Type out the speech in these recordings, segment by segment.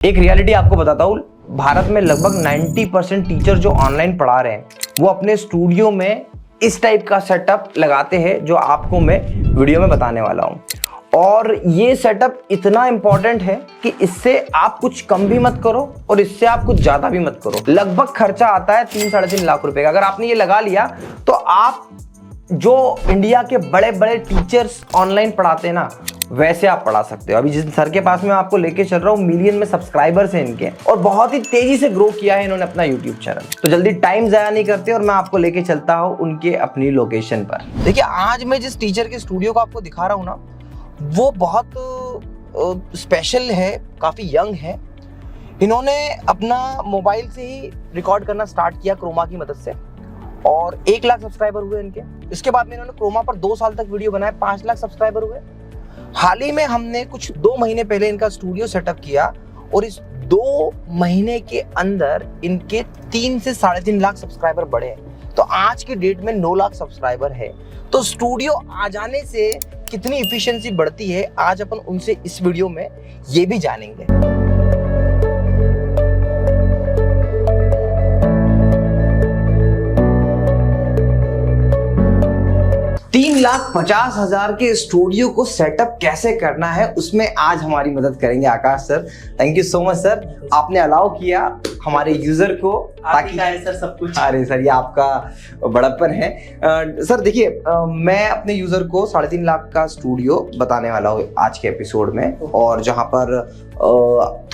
एक रियलिटी आपको बताता हूँ, भारत में लगभग 90% टीचर जो ऑनलाइन पढ़ा रहे हैं वो अपने स्टूडियो में इस टाइप का सेटअप लगाते हैं जो आपको मैं वीडियो में बताने वाला हूँ। और ये सेटअप इतना इंपॉर्टेंट है कि इससे आप कुछ कम भी मत करो और इससे आप कुछ ज्यादा भी मत करो। लगभग खर्चा आता है 3-3.5 लाख रुपए का। अगर आपने ये लगा लिया तो आप जो इंडिया के बड़े बड़े टीचर्स ऑनलाइन पढ़ाते हैं ना, वैसे आप पढ़ा सकते हो। अभी जिस सर के पास मैं आपको लेके चल रहा हूँ, मिलियन में सब्सक्राइबर्स हैं इनके और बहुत ही तेजी से ग्रो किया है इन्होंने अपना यूट्यूब चैनल। तो जल्दी टाइम जाया नहीं करते और मैं आपको लेके चलता हूँ उनके अपनी लोकेशन पर। देखिए, आज मैं जिस टीचर के स्टूडियो को आपको दिखा रहा हूँ ना, वो बहुत स्पेशल है, काफी यंग है। इन्होंने अपना मोबाइल से ही रिकॉर्ड करना स्टार्ट किया क्रोमा की मदद से और 1 लाख सब्सक्राइबर हुए इनके। इसके बाद में इन्होंने क्रोमा पर 2 साल तक वीडियो बनाए, 5 लाख सब्सक्राइबर हुए। हाल ही में हमने कुछ 2 महीने पहले इनका स्टूडियो सेटअप किया और इस 2 महीने के अंदर इनके 3 से 3.5 लाख सब्सक्राइबर बढ़े हैं। तो आज की डेट में 9 लाख सब्सक्राइबर है। तो स्टूडियो आ जाने से कितनी इफिशिएंसी बढ़ती है, आज अपन उनसे इस वीडियो में ये भी जानेंगे। 3,50,000 के स्टूडियो को सेटअप कैसे करना है, उसमें आज हमारी मदद करेंगे Akash sir. Thank you so much sir, आपने अलाउ किया हमारे यूजर को, ताकि सर सब कुछ। अरे सर, ये आपका बड़प्पन है। सर देखिए, मैं अपने यूजर को 3.5 लाख का स्टूडियो बताने वाला हूँ आज के एपिसोड में, और जहां पर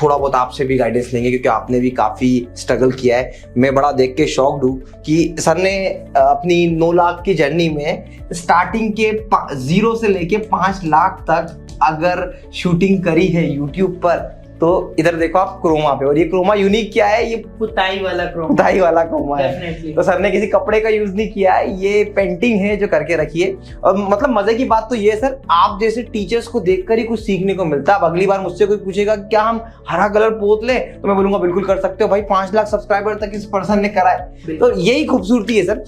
थोड़ा बहुत आपसे भी गाइडेंस लेंगे क्योंकि आपने भी काफी स्ट्रगल किया है। मैं बड़ा देख के शॉक्ड हूँ कि सर ने अपनी 9 लाख की जर्नी में स्टार्टिंग के 0 से लेके 5 लाख तक अगर शूटिंग करी है यूट्यूब पर, तो इधर देखो आप क्रोमा पे। और ये क्रोमा यूनिक क्या है, ये पुताई वाला क्रोमा है। तो सर ने किसी कपड़े का यूज नहीं किया है, ये पेंटिंग है जो करके रखी है। और मतलब मजे की बात तो ये है सर, आप जैसे टीचर्स को देखकर ही कुछ सीखने को मिलता है। अब अगली बार मुझसे कोई पूछेगा क्या हम हरा कलर पोत ले, तो मैं बोलूंगा बिल्कुल कर सकते हो भाई, 5 लाख सब्सक्राइबर तक इस पर्सन ने करा है। तो यही खूबसूरती है सर।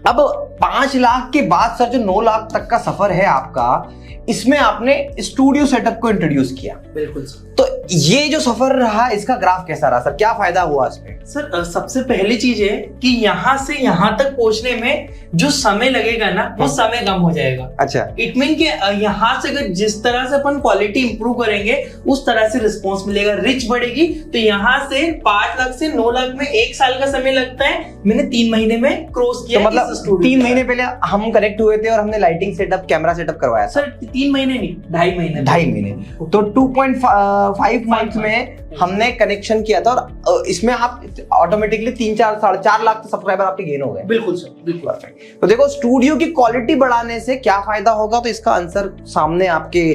अब 5 लाख के बाद सर जो 9 लाख तक का सफर है आपका, इसमें आपने स्टूडियो सेटअप को इंट्रोड्यूस किया। बिल्कुल सर। तो ये जो सफर रहा, इसका ग्राफ कैसा रहा सर, क्या फायदा हुआ इसमें? सर सबसे पहली चीज है कि यहाँ से यहाँ तक पहुंचने में जो समय लगेगा ना, वो समय कम हो जाएगा। अच्छा, इट मीन कि यहाँ से अगर जिस तरह से अपन क्वालिटी इंप्रूव करेंगे उस तरह से रिस्पॉन्स मिलेगा, रिच बढ़ेगी। तो यहाँ से 5 लाख से 9 लाख में 1 साल का समय लगता है, मैंने 3 महीने में क्रॉस किया। तो मतलब 3 महीने पहले हम कनेक्ट हुए थे और हमने लाइटिंग सेटअप, कैमरा सेटअप करवाया सर। 3 महीने नहीं, 2.5 महीने। तो 2.5 मंथ में हमने कनेक्शन किया था और इसमें आप ऑटोमेटिकली 3-4 लाख सब्सक्राइबर आपके गेन हो गए। बिल्कुल सर, बिल्कुल। तो देखो, स्टूडियो की क्वालिटी बढ़ाने से क्या फायदा होगा, तो इसका आंसर सामने आपके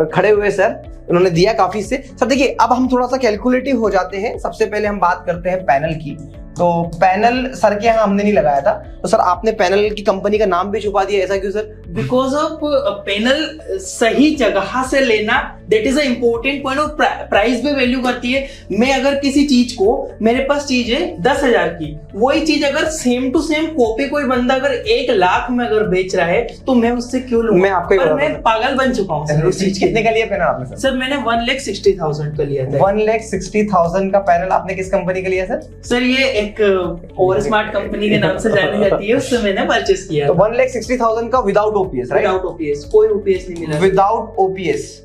खड़े हुए सर उन्होंने दिया काफी से। सर देखिए, अब हम थोड़ा सा कैलकुलेटिव हो जाते हैं। सबसे पहले हम बात करते हैं पैनल की। तो पैनल सर के यहाँ हमने नहीं लगाया था, तो सर आपने पैनल की कंपनी का नाम भी छुपा दिया, ऐसा क्यों सर? बिकॉज ऑफ पैनल सही जगह से लेना, that is a important point. और प्राइस भी वैल्यू करती है। मैं अगर किसी चीज को, मेरे पास चीज है 10,000 की, वही चीज अगर सेम टू सेम कॉपी कोई बंदा अगर 1 लाख में अगर बेच रहा है, तो मैं उससे क्यों लूंगा? मैं आपको मैं पागल बन चुका हूँ सर उस चीज। कितने का लिया पैनल आपने सर? मैंने 1,60,000 का लिया था। 1,60,000 का पैनल आपने किस कंपनी का लिया सर? सर ये एक ओवर स्मार्ट कंपनी के नाम से जानी जाती है, उससे मैंने परचेस किया। तो 1,60,000 का without OPS, right? Without OPS, कोई ओपीएस नहीं मिला। विदाउट ओपीएस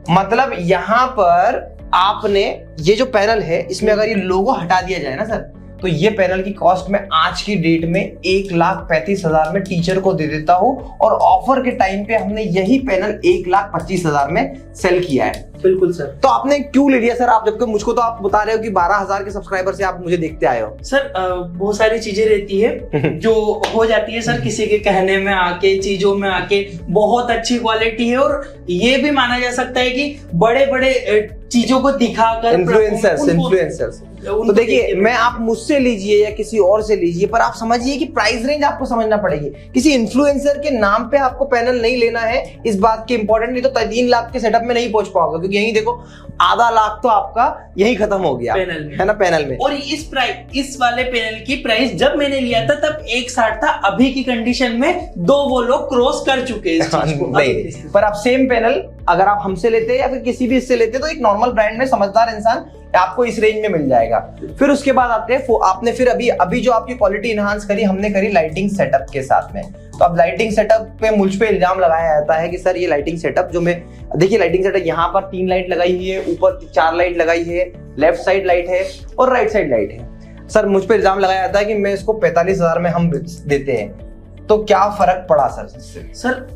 मतलब यहाँ पर आपने ये जो पैनल है, इसमें अगर ये लोगो हटा दिया जाए ना सर, तो ये पैनल की कॉस्ट में आज की डेट में 1,35,000 में टीचर को दे देता हूं। और ऑफर के टाइम पे हमने यही पैनल 1,25,000 में सेल किया है। बिल्कुल सर। तो आपने क्यों ले लिया सर आप, जबकि मुझको तो आप बता रहे हो कि 12,000 के सब्सक्राइबर से आप मुझे देखते आए हो? सर बहुत सारी चीजें रहती है जो हो जाती है सर, किसी के कहने में आके, चीजों में आके। बहुत अच्छी क्वालिटी है और ये भी माना जा सकता है कि बड़े बड़े चीजों को दिखाकर इन्फ्लुएंसर्स। तो देखिए, मैं आप मुझसे लीजिए या किसी और से लीजिए, पर आप समझिए कि प्राइस रेंज आपको समझना पड़ेगी। किसी इन्फ्लुएंसर के नाम पे आपको पैनल नहीं लेना है, इस बात की इंपॉर्टेंट, नहीं तो 3 लाख के सेटअप में नहीं पहुंच पाओगे, क्योंकि यही देखो आधा लाख तो आपका यही खत्म हो गया पैनल में, है ना, पैनल में। और इस वाले पैनल की प्राइस जब मैंने लिया था तब 1,60 था। अभी की कंडीशन में 2 वो लोग क्रॉस कर चुके हैं इस चीज को। नहीं, पर आप सेम पैनल अगर आप हमसे लेते या फिर किसी भी इससे लेते, तो एक नॉर्मल ब्रांड में समझदार इंसान आपको इस रेंज में मिल जाएगा। फिर उसके बाद आते हैं आपने फिर अभी जो आपकी क्वालिटी इनहांस करी हमने करी लाइटिंग सेटअप के साथ में। तो अब लाइटिंग सेटअप पे मुझ पे इल्जाम लगाया जाता है कि सर ये लाइटिंग सेटअप जो मैं देखिए लाइटिंग सेटअप यहाँ पर 3 लाइट लगाई हुई है, ऊपर 4 लाइट लगाई है, लेफ्ट साइड लाइट है और राइट साइड लाइट है। सर मुझ पे इल्जाम लगाया जाता है कि मैं इसको 45,000 में हम देते हैं। तो क्या फर्क पड़ा सर इससे? सर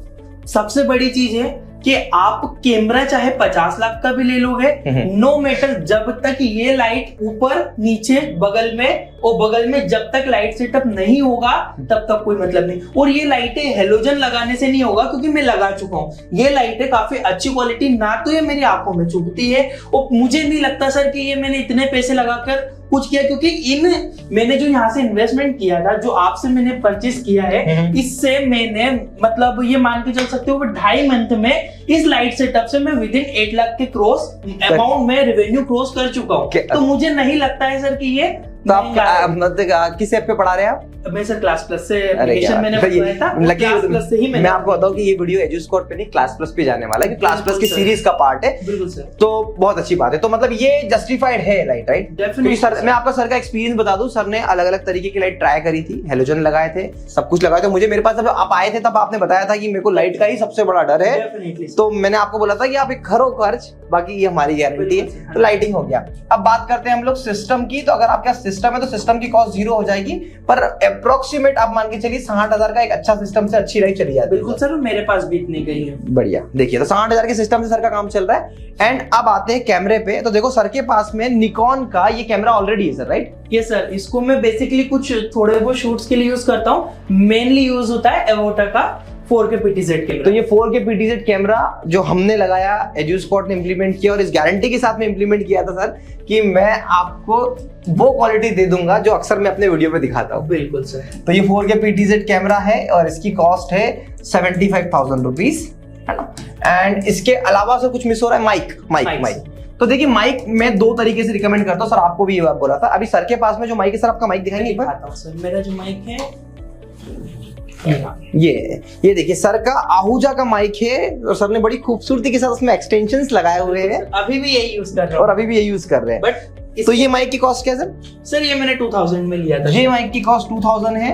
सबसे बड़ी चीज है कि आप कैमरा चाहे 50 लाख का भी ले लोगे, नो मैटर, जब तक ये लाइट ऊपर नीचे बगल में और बगल में जब तक लाइट सेटअप नहीं होगा तब तक कोई मतलब नहीं। और ये लाइटें हेलोजन लगाने से नहीं होगा, क्योंकि मैं लगा चुका हूँ। ये लाइटें काफी अच्छी क्वालिटी, ना तो ये मेरी आंखों में चुभती है और मुझे नहीं लगता सर कि ये मैंने इतने पैसे लगाकर कुछ किया, क्योंकि मैंने जो यहाँ से इन्वेस्टमेंट किया था, जो आपसे मैंने परचेस किया है, इससे मैंने मतलब ये मान के चल सकते हो 2.5 मंथ में इस लाइट सेटअप से मैं विदिन 8 लाख के क्रॉस अमाउंट में रेवेन्यू क्रॉस कर चुका हूँ। तो मुझे नहीं लगता है सर कि ये तो आप किस ऐप पे पढ़ा रहे हैं आप? मैं सर क्लास प्लस से एप्लीकेशन मैंने बनाया था, क्लास प्लस से ही मैं आपको बताऊं कि ये वीडियो एजुस्कोर पे नहीं क्लास प्लस पे जाने वाला है, क्योंकि क्लास प्लस की सीरीज का पार्ट है। बिल्कुल सर। तो बहुत अच्छी बात है। तो मतलब ये जस्टिफाइड है लाइट, राइट? क्योंकि सर मैं आपका सर का एक्सपीरियंस बता दूं, सर ने अलग अलग तरीके की लाइट ट्राई करी थी, हेलोजन लगाए थे, सब कुछ लगाए थे। मेरे पास जब आप आए थे तब आपने बताया था कि मेरे को लाइट का ही सबसे बड़ा डर है, तो मैंने आपको बोला था कि आप एक करो खर्च, बाकी ये हमारी गारंटी है। तो लाइटिंग हो गया। अब बात करते हैं हम लोग सिस्टम की। तो अगर आपका सिस्टम है तो सिस्टम की कॉस्ट 0 हो जाएगी, पर अप्रोक्सीमेट आप मान के चलिए 60,000 का एक अच्छा सिस्टम से अच्छी लाइट चली जाती है। बिल्कुल सर, मेरे पास भी इतनी गई है। बढ़िया। देखिए तो 60,000 के सिस्टम से सर का काम चल रहा है। एंड अब आते हैं कैमरे पे। तो देखो सर के पास में निकॉन का ये कैमरा ऑलरेडी है सर, राइट? यस सर, इसको मैं बेसिकली कुछ थोड़े बहुत शूट्स के लिए यूज करता हूँ। मेनली यूज होता है एवोटा का 4K PTZ कैमरा। तो ये 4K PTZ कैमरा जो हमने लगाया, एजुस्कोर ने इंप्लीमेंट किया और इस गारंटी के साथ में इंप्लीमेंट किया था सर कि मैं आपको वो क्वालिटी दे दूंगा जो अक्सर मैं अपने वीडियो पे दिखाता हूँ। बिल्कुल सर। तो ये 4K PTZ कैमरा है और इसकी कॉस्ट है 75,000 रुपीज, है ना? एंड इसके अलावा सर कुछ मिस हो रहा है, माइक। तो देखिए माइक मैं 2 तरीके से रिकमेंड करता हूँ सर, आपको भी ये बात बोला था। अभी सर के पास में जो माइक है, सर आपका माइक दिखाएंगे एक बार? सर मेरा जो माइक है ये देखिए सर का आहूजा का माइक है और सर ने बड़ी खूबसूरती के साथ उसमें एक्सटेंशंस लगाए हुए हैं। अभी भी यही यूज कर रहा हूं और अभी भी यही यूज कर रहे हैं। बट तो ये माइक की कॉस्ट क्या है सर? सर ये मैंने 2000 में लिया था। ये माइक की कॉस्ट 2000 है।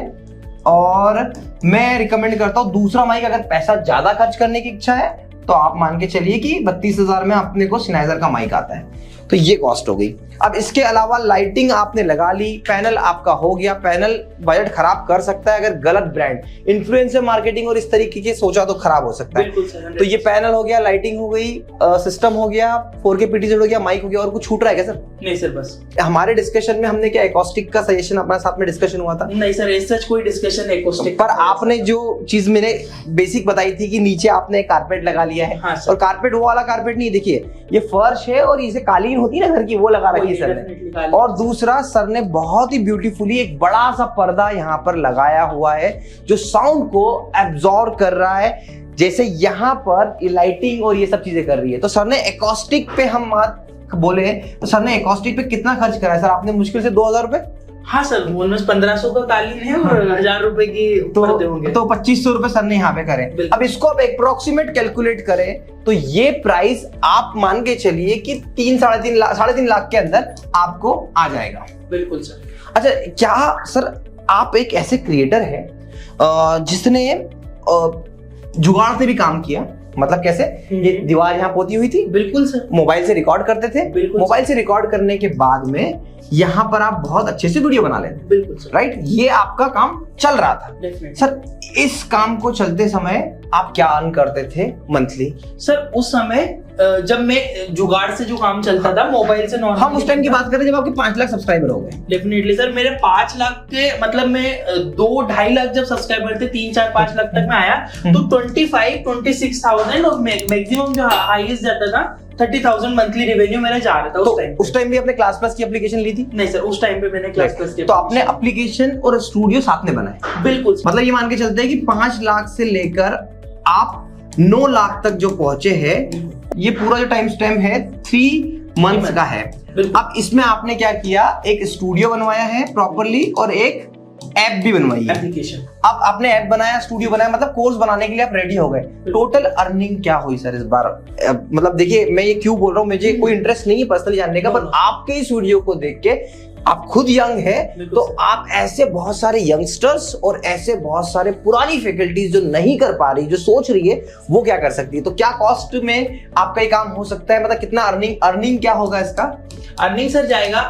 और मैं रिकमेंड करता हूँ दूसरा माइक, अगर पैसा ज्यादा खर्च करने की इच्छा है तो आप मान के चलिए कि 32,000 में अपने को Sennheiser का माइक आता है। तो ये कॉस्ट हो गई। अब इसके अलावा लाइटिंग आपने लगा ली, पैनल आपका हो गया। पैनल बजट खराब कर सकता है अगर गलत ब्रांड, इन्फ्लुएंसर मार्केटिंग और इस तरीके के सोचा तो खराब हो सकता है। तो ये पैनल हो गया, लाइटिंग हो गई, सिस्टम हो गया, 4K PTZ हो गया, माइक हो गया। और कुछ छूट रहा है क्या सर? नहीं सर, बस हमारे डिस्कशन में हमने क्या एकॉस्टिक का सजेशन अपने साथ में डिस्कशन हुआ था? नहीं सर, ऐसा कोई डिस्कशन एकॉस्टिक पर आपने जो चीज मैंने बेसिक बताई थी कि नीचे आपने कारपेट लगा लिया है। हाँ, और कारपेट वो वाला कारपेट नहीं, देखिए ये फर्श है और इसे कालीन होती है ना घर की, वो लगा रखी है सर ने। और दूसरा सर ने बहुत ही ब्यूटीफुली एक बड़ा सा पर्दा यहाँ पर लगाया हुआ है जो साउंड को एब्जॉर्ब कर रहा है, जैसे यहाँ पर लाइटिंग और ये सब चीजें कर रही है। तो सर ने एकॉस्टिक पे हम बात बोले तो सर ने एकॉस्टिक पे कितना खर्च करा है सर? आपने मुश्किल से 2,000 रुपए। हाँ सर, ऑलमोस्ट 1500 का कालीन है और 1000 रुपए की पर्दे होंगे। तो 2500 रुपए सर ने यहाँ पे करे। अब इसको आप अप्रोक्सीमेट कैलकुलेट करें तो ये प्राइस आप मान के चलिए कि 3-3.5 लाख के अंदर आपको आ जाएगा। बिल्कुल सर। अच्छा, क्या सर आप एक ऐसे क्रिएटर है जिसने जुगाड़ से भी काम किया? मतलब कैसे? ये दीवार यहाँ पोती हुई थी। बिल्कुल सर। मोबाइल से रिकॉर्ड करते थे। मोबाइल से रिकॉर्ड करने के बाद में यहाँ पर आप बहुत अच्छे से वीडियो बना लेते। बिल्कुल सर। राइट, ये आपका काम चल रहा था। सर इस काम को चलते समय आप क्या अर्न करते थे मंथली? सर उस समय जब मैं जुगाड़ से जो काम चलता था मोबाइल से नॉर्मल, हम उस टाइम की बात करें जब आपके 5 लाख सब्सक्राइबर हो गए। डेफिनेटली सर, मेरे 5 लाख के मतलब मैं 2-2.5 लाख जब सब्सक्राइबर थे, 3-4-5 लाख तक में आया तो 25-26,000 और मैक्सिमम जो हाईएस्ट जाता था 30,000 मंथली रेवेन्यू मेरा जा रहा था उस टाइम। उस टाइम भी आपने क्लास प्लस की एप्लीकेशन ली थी? नहीं सर, उस टाइम पे मैंने क्लास प्लस की। तो आपने एप्लीकेशन और स्टूडियो साथ में बनाए? बिल्कुल। मतलब ये मान के चलते हैं कि 5 लाख से लेकर आप 9 लाख तक जो पहुंचे हैं, ये पूरा जो टाइम स्टैम्प है 3 मंथ्स का है। अब इसमें आपने क्या किया, एक स्टूडियो बनवाया है प्रॉपरली और एक ऐप भी बनवाई है, एप्लीकेशन। अब आपने ऐप बनाया, स्टूडियो बनाया, मतलब कोर्स बनाने के लिए आप रेडी हो गए। टोटल अर्निंग क्या हुई सर इस बार? मतलब देखिए मैं ये क्यों बोल रहा हूँ, मुझे कोई इंटरेस्ट नहीं है पर्सनली जानने का, पर आपके इस वीडियो को देख के, आप खुद यंग है तो आप ऐसे बहुत सारे यंगस्टर्स और ऐसे बहुत सारे पुरानी फैकल्टीज जो नहीं कर पा रही, जो सोच रही है, वो क्या कर सकती है? तो क्या कॉस्ट में आपका ये काम हो सकता है? मतलब कितना अर्निंग क्या होगा इसका? अर्निंग सर जाएगा,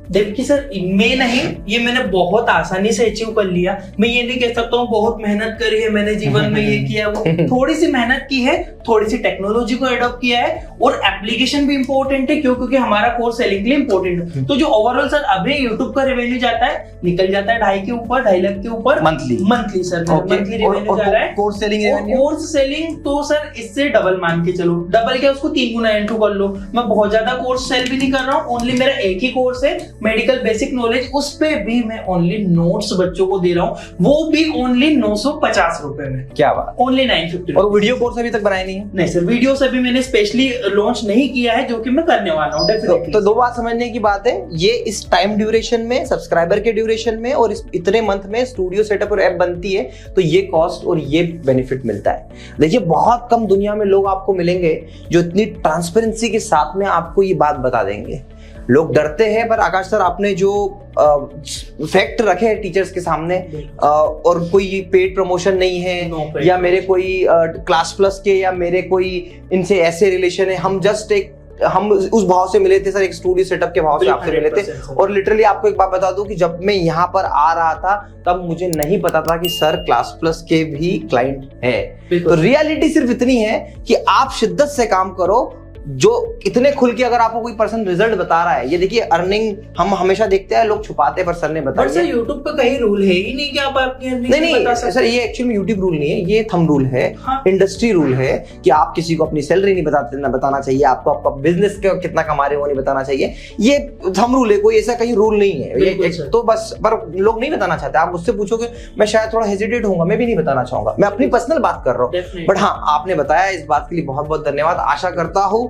देखिए सर मैं नहीं, ये मैंने बहुत आसानी से अचीव कर लिया। मैं ये नहीं कह सकता हूँ बहुत मेहनत करी है मैंने जीवन में, ये किया वो, थोड़ी सी मेहनत की है, थोड़ी सी टेक्नोलॉजी को एडॉप्ट किया है, और एप्लीकेशन भी इंपॉर्टेंट है क्योंकि हमारा कोर्स सेलिंग के लिए इंपॉर्टेंट है। तो जो ओवरऑल सर अभी यूट्यूब का रेवेन्यू जाता है, निकल जाता है 2.5 के ऊपर, 2.5 लाख के ऊपर मंथली सर, मंथली रेवेन्यू जा रहा है। Course selling revenue, course selling तो सर इससे डबल मान के चलो, डबल क्या उसको 3 गुना इंटू कर लो। मैं बहुत ज्यादा कोर्स सेल भी नहीं कर रहा हूँ, ओनली मेरा एक ही कोर्स है मेडिकल बेसिक नॉलेज, उस पे भी मैं ओनली नोट्स बच्चों को दे रहा हूँ, वो भी ओनली 950 रुपए में। क्या बात, ओनली 950। और वीडियो कोर्स अभी तक बनाए नहीं है? नहीं सर, वीडियो से भी मैंने स्पेशली लॉन्च नहीं किया है, जो कि मैं करने वाला हूँ डेफिनेटली। तो दो बात समझने की बात है, ये इस टाइम ड्यूरेशन में, सब्सक्राइबर के ड्यूरेशन में, और इस इतने मंथ में स्टूडियो सेटअप और ऐप बनती है, तो ये कॉस्ट और ये बेनिफिट मिलता है। देखिए बहुत कम दुनिया में लोग आपको मिलेंगे जो इतनी ट्रांसपेरेंसी के साथ में आपको ये बात बता देंगे। लोग डरते हैं, पर आकाश सर आपने जो फैक्ट रखे हैं टीचर्स के सामने, और कोई पेड प्रमोशन नहीं है, या मेरे कोई क्लास प्लस के या मेरे कोई इनसे ऐसे रिलेशन है, हम उस भाव से मिले थे सर, एक स्टूडियो सेटअप के भाव से आपसे मिले थे। और लिटरली आपको एक बात बता दूं कि जब मैं यहाँ पर आ रहा था तब मुझे नहीं पता था कि सर क्लास प्लस के भी क्लाइंट है। तो रियलिटी सिर्फ इतनी है कि आप शिद्दत से काम करो, जो इतने खुल के अगर आपको कोई पर्सन रिजल्ट बता रहा है। ये देखिए अर्निंग हम हमेशा देखते हैं, लोग छुपाते हैं, पर सर ने बताया। सर यूट्यूब पे कहीं रूल है ही नहीं कि आप आपकी अर्निंग नहीं बता सकते सर, ये एक्चुअली में यूट्यूब रूल नहीं है, ये थंब रूल है, इंडस्ट्री रूल है कि आप किसी को अपनी सैलरी नहीं बताना चाहिए, आपको आपका बिजनेस कितना कमा रहे हो नहीं बताना चाहिए, ये थंब रूल है, कोई ऐसा कहीं रूल नहीं है ये। तो बस, पर लोग नहीं बताना चाहते। आप मुझसे पूछोगे, मैं शायद थोड़ा हेजिटेट होऊंगा, मैं भी नहीं बताना चाहूंगा, मैं अपनी पर्सनल बात कर रहा हूँ। बट हाँ, आपने बताया, इस बात के लिए बहुत बहुत धन्यवाद। आशा करता हूँ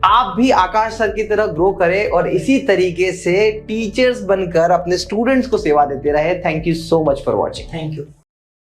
आप भी आकाश सर की तरह ग्रो करें और इसी तरीके से टीचर्स बनकर अपने स्टूडेंट्स को सेवा देते रहे। Thank you so much for watching. Thank you.